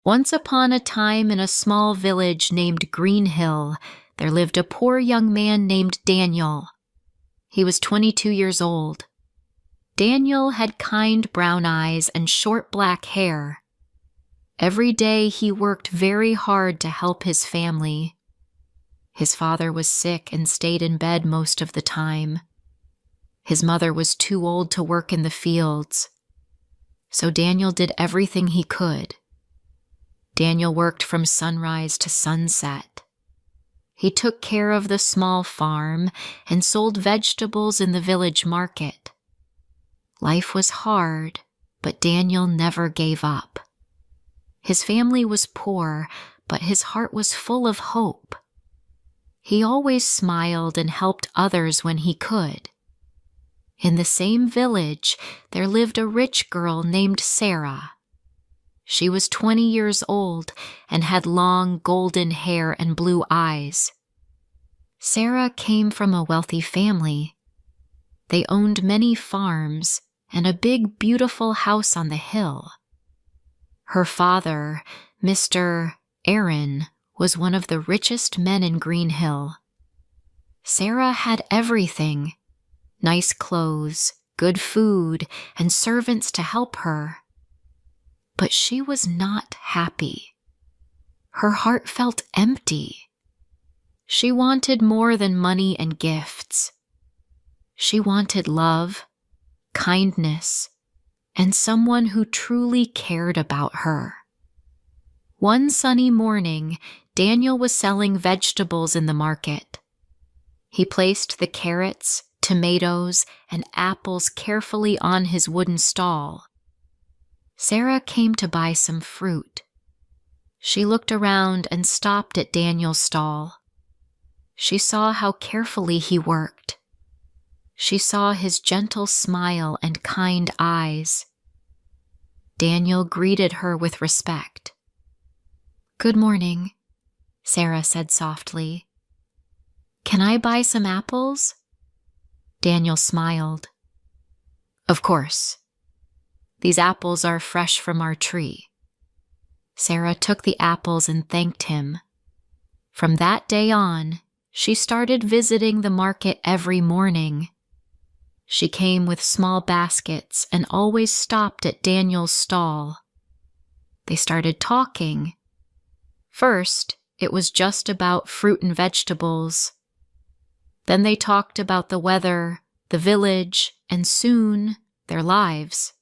Once upon a time, in a small village named Green Hill, there lived a poor young man named Daniel. He was 22 years old. Daniel had kind brown eyes and short black hair. Every day he worked very hard to help his family. His father was sick and stayed in bed most of the time. His mother was too old to work in the fields. So Daniel did everything he could. Daniel worked from sunrise to sunset. He took care of the small farm and sold vegetables in the village market. Life was hard, but Daniel never gave up. His family was poor, but his heart was full of hope. He always smiled and helped others when he could. In the same village, there lived a rich girl named Sarah. She was 20 years old and had long golden hair and blue eyes. Sarah came from a wealthy family. They owned many farms and a big, beautiful house on the hill. Her father, Mr. Aaron, was one of the richest men in Green Hill. Sarah had everything: nice clothes, good food, and servants to help her. But she was not happy. Her heart felt empty. She wanted more than money and gifts. She wanted love, kindness, and someone who truly cared about her. One sunny morning, Daniel was selling vegetables in the market. He placed the carrots, tomatoes, and apples carefully on his wooden stall. Sarah came to buy some fruit. She looked around and stopped at Daniel's stall. She saw how carefully he worked. She saw his gentle smile and kind eyes. Daniel greeted her with respect. "Good morning," Sarah said softly. "Can I buy some apples?" Daniel smiled. "Of course. These apples are fresh from our tree." Sarah took the apples and thanked him. From that day on, she started visiting the market every morning. She came with small baskets and always stopped at Daniel's stall. They started talking. First, it was just about fruit and vegetables. Then they talked about the weather, the village, and soon, their lives.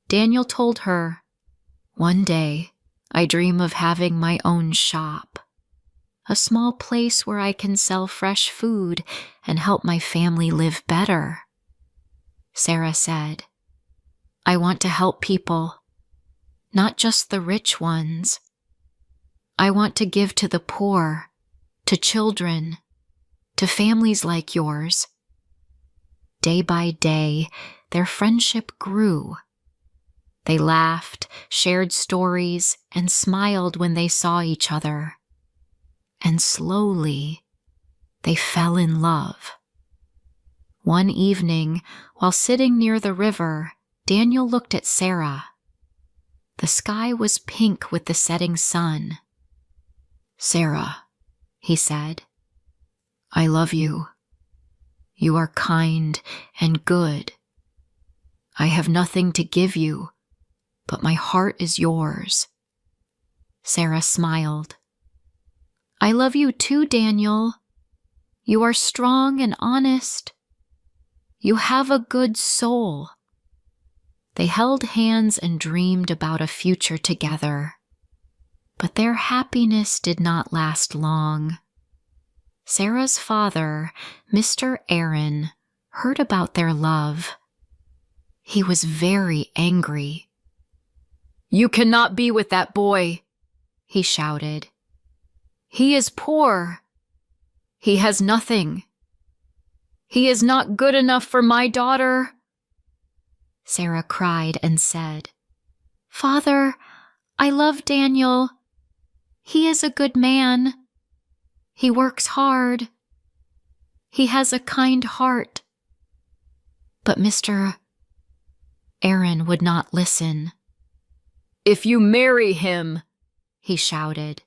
Daniel told her, "One day, I dream of having my own shop, a small place where I can sell fresh food and help my family live better." Sarah said, "I want to help people, not just the rich ones. I want to give to the poor, to children, to families like yours." Day by day, their friendship grew. They laughed, shared stories, and smiled when they saw each other. And slowly, they fell in love. One evening, while sitting near the river, Daniel looked at Sarah. The sky was pink with the setting sun. "Sarah," he said, "I love you. You are kind and good. I have nothing to give you, but my heart is yours." Sarah smiled. "I love you too, Daniel. You are strong and honest. You have a good soul." They held hands and dreamed about a future together. But their happiness did not last long. Sarah's father, Mr. Aaron, heard about their love. He was very angry. "You cannot be with that boy," he shouted. "He is poor. He has nothing. He is not good enough for my daughter." Sarah cried and said, "Father, I love Daniel. He is a good man. He works hard. He has a kind heart." But Mr. Aaron would not listen. "If you marry him," he shouted,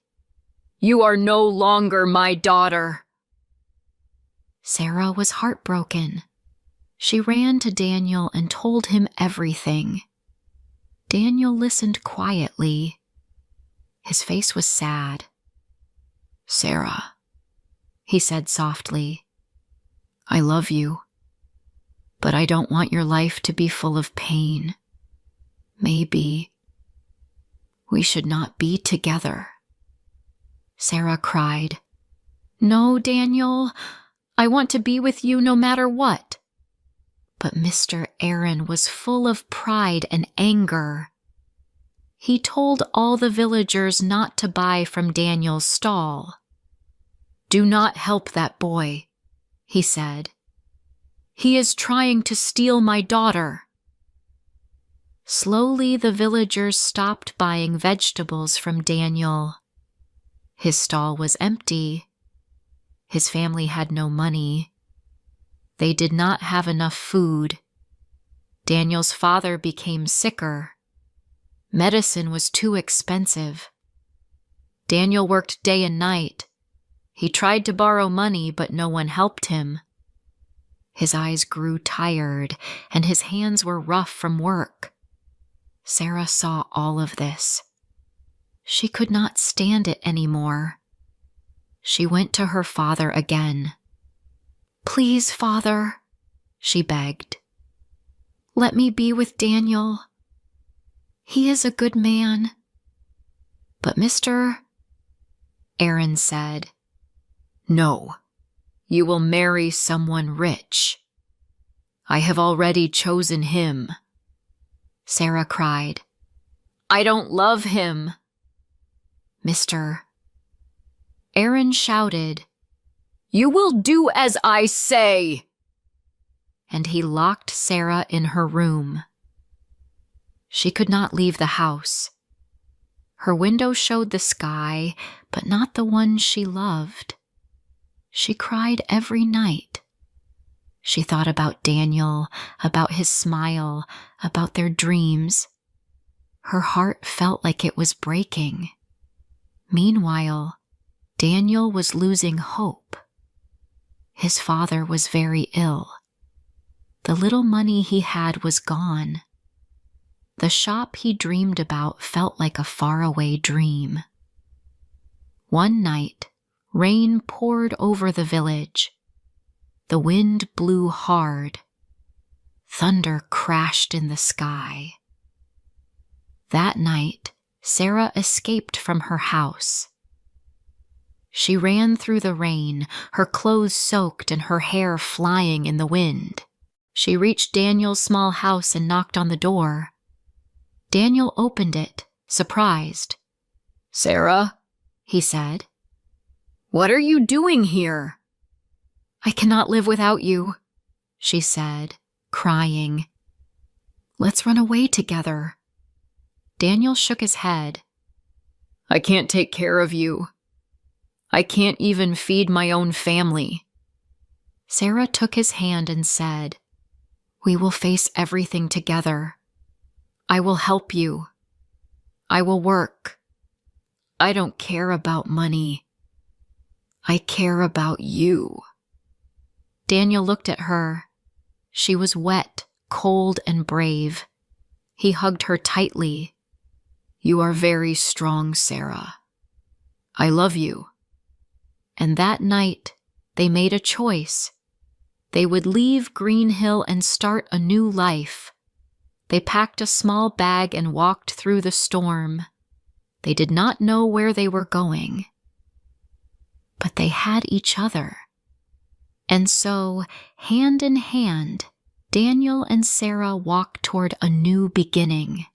"you are no longer my daughter." Sarah was heartbroken. She ran to Daniel and told him everything. Daniel listened quietly. His face was sad. "Sarah," he said softly, "I love you, but I don't want your life to be full of pain. Maybe we should not be together." Sarah cried, "No, Daniel, I want to be with you no matter what." But Mr. Aaron was full of pride and anger. He told all the villagers not to buy from Daniel's stall. "Do not help that boy," he said. "He is trying to steal my daughter." Slowly, the villagers stopped buying vegetables from Daniel. His stall was empty. His family had no money. They did not have enough food. Daniel's father became sicker. Medicine was too expensive. Daniel worked day and night. He tried to borrow money, but no one helped him. His eyes grew tired, and his hands were rough from work. Sarah saw all of this. She could not stand it anymore. She went to her father again. "Please, Father," she begged. "Let me be with Daniel. He is a good man." But Mr. Aaron said, "No, you will marry someone rich. I have already chosen him." Sarah cried, "I don't love him." Mr. Aaron shouted, "You will do as I say!" And he locked Sarah in her room. She could not leave the house. Her window showed the sky, but not the one she loved. She cried every night. She thought about Daniel, about his smile, about their dreams. Her heart felt like it was breaking. Meanwhile, Daniel was losing hope. His father was very ill. The little money he had was gone. The shop he dreamed about felt like a faraway dream. One night, rain poured over the village. The wind blew hard. Thunder crashed in the sky. That night, Sarah escaped from her house. She ran through the rain, her clothes soaked and her hair flying in the wind. She reached Daniel's small house and knocked on the door. Daniel opened it, surprised. "Sarah," he said, "what are you doing here?" "I cannot live without you," she said, crying. "Let's run away together." Daniel shook his head. "I can't take care of you. I can't even feed my own family." Sarah took his hand and said, "We will face everything together. I will help you. I will work. I don't care about money. I care about you." Daniel looked at her. She was wet, cold, and brave. He hugged her tightly. "You are very strong, Sarah. I love you." And that night, they made a choice. They would leave Green Hill and start a new life. They packed a small bag and walked through the storm. They did not know where they were going. But they had each other. And so, hand in hand, Daniel and Sarah walked toward a new beginning.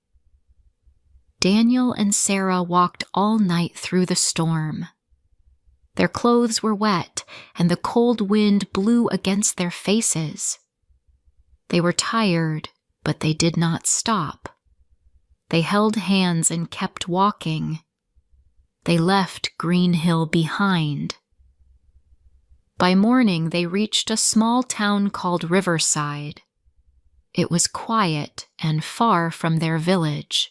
Daniel and Sarah walked all night through the storm. Their clothes were wet, and the cold wind blew against their faces. They were tired, but they did not stop. They held hands and kept walking. They left Green Hill behind. By morning, they reached a small town called Riverside. It was quiet and far from their village.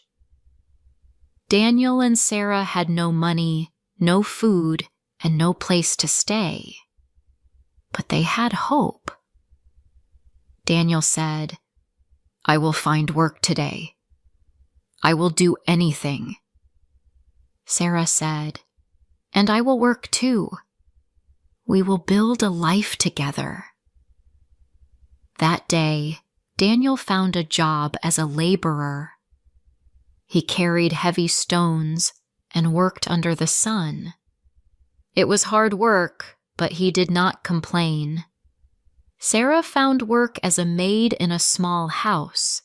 Daniel and Sarah had no money, no food, and no place to stay. But they had hope. Daniel said, "I will find work today. I will do anything." Sarah said, "And I will work too. We will build a life together." That day, Daniel found a job as a laborer. He carried heavy stones and worked under the sun. It was hard work, but he did not complain. Sarah found work as a maid in a small house.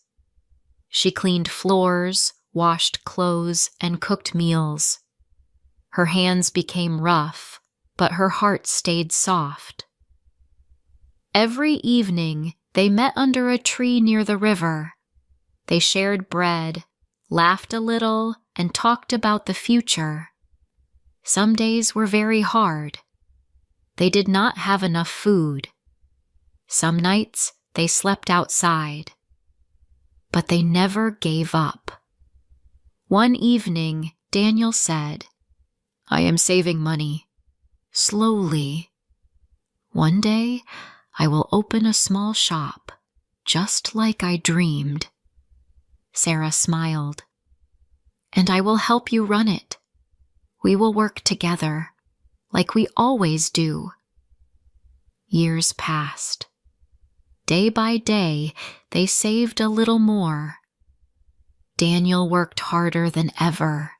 She cleaned floors, washed clothes, and cooked meals. Her hands became rough, but her heart stayed soft. Every evening, they met under a tree near the river. They shared bread, laughed a little, and talked about the future. Some days were very hard. They did not have enough food. Some nights they slept outside. But they never gave up. One evening, Daniel said, "I am saving money. Slowly. One day, I will open a small shop, just like I dreamed." Sarah smiled. "And I will help you run it. We will work together, like we always do." Years passed. Day by day, they saved a little more. Daniel worked harder than ever.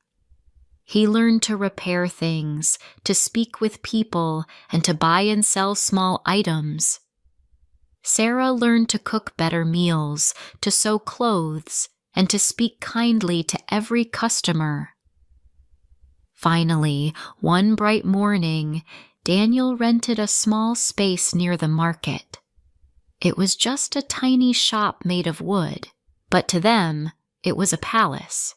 He learned to repair things, to speak with people, and to buy and sell small items. Sarah learned to cook better meals, to sew clothes, and to speak kindly to every customer. Finally, one bright morning, Daniel rented a small space near the market. It was just a tiny shop made of wood, but to them, it was a palace.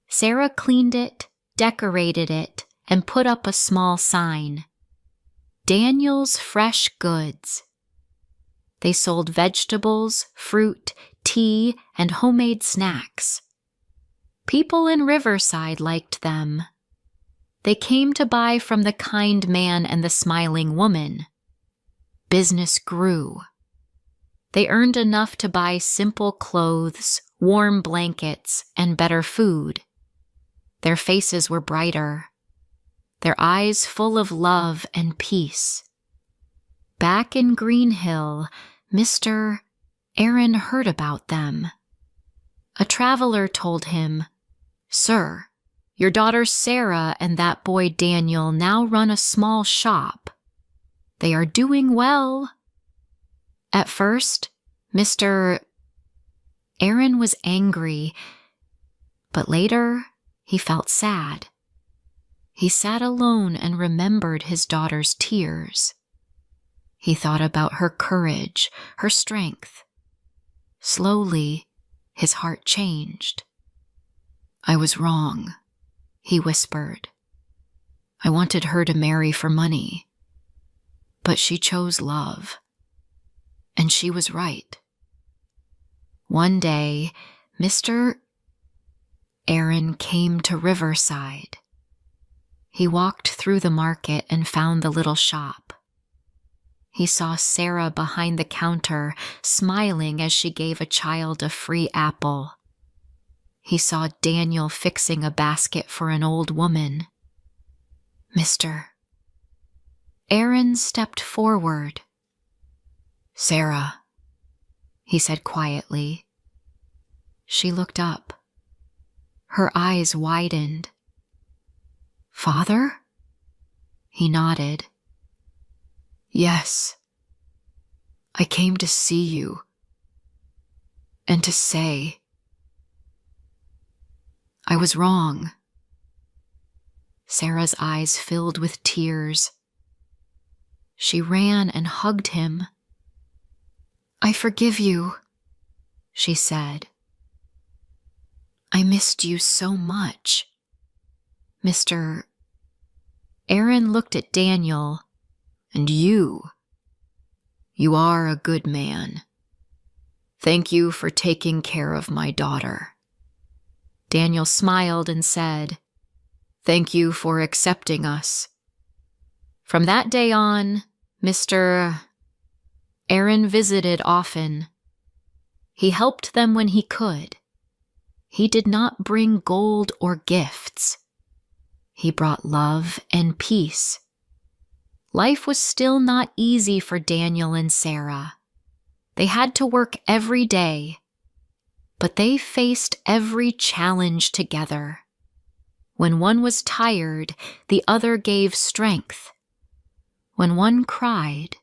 Sarah cleaned it, decorated it, and put up a small sign. "Daniel's Fresh Goods." They sold vegetables, fruit, tea, and homemade snacks. People in Riverside liked them. They came to buy from the kind man and the smiling woman. Business grew. They earned enough to buy simple clothes, warm blankets, and better food. Their faces were brighter, their eyes full of love and peace. Back in Green Hill, Mr. Aaron heard about them. A traveler told him, "Sir, your daughter Sarah and that boy Daniel now run a small shop. They are doing well." At first, Mr. Aaron was angry, but later he felt sad. He sat alone and remembered his daughter's tears. He thought about her courage, her strength. Slowly, his heart changed. "I was wrong," he whispered. "I wanted her to marry for money, but she chose love. And she was right." One day, Mr. Aaron came to Riverside. He walked through the market and found the little shop. He saw Sarah behind the counter, smiling as she gave a child a free apple. He saw Daniel fixing a basket for an old woman. Mr. Aaron stepped forward. "Sarah," he said quietly. She looked up. Her eyes widened. "Father?" He nodded. "Yes. I came to see you and to say I was wrong." Sarah's eyes filled with tears. She ran and hugged him. "I forgive you," she said. "I missed you so much." Mr. Aaron looked at Daniel. "And you are a good man. Thank you for taking care of my daughter." Daniel smiled and said, "Thank you for accepting us." From that day on, Mr. Aaron visited often. He helped them when he could. He did not bring gold or gifts. He brought love and peace. Life was still not easy for Daniel and Sarah. They had to work every day, but they faced every challenge together. When one was tired, the other gave strength. When one cried,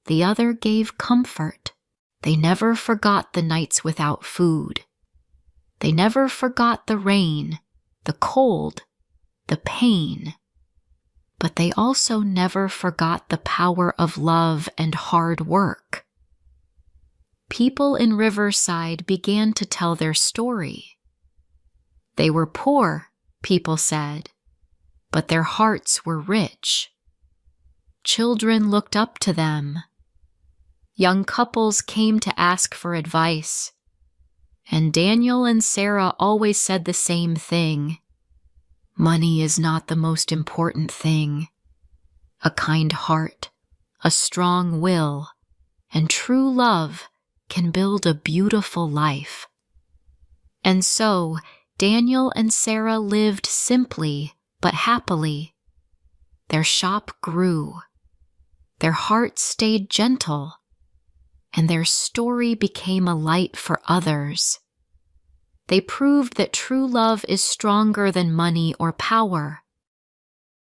the other gave comfort. They never forgot the nights without food. They never forgot the rain, the cold, the pain. But they also never forgot the power of love and hard work. People in Riverside began to tell their story. They were poor, people said, but their hearts were rich. Children looked up to them. Young couples came to ask for advice. And Daniel and Sarah always said the same thing. Money is not the most important thing. A kind heart, a strong will, and true love can build a beautiful life. And so, Daniel and Sarah lived simply but happily. Their shop grew. Their hearts stayed gentle. And their story became a light for others. They proved that true love is stronger than money or power.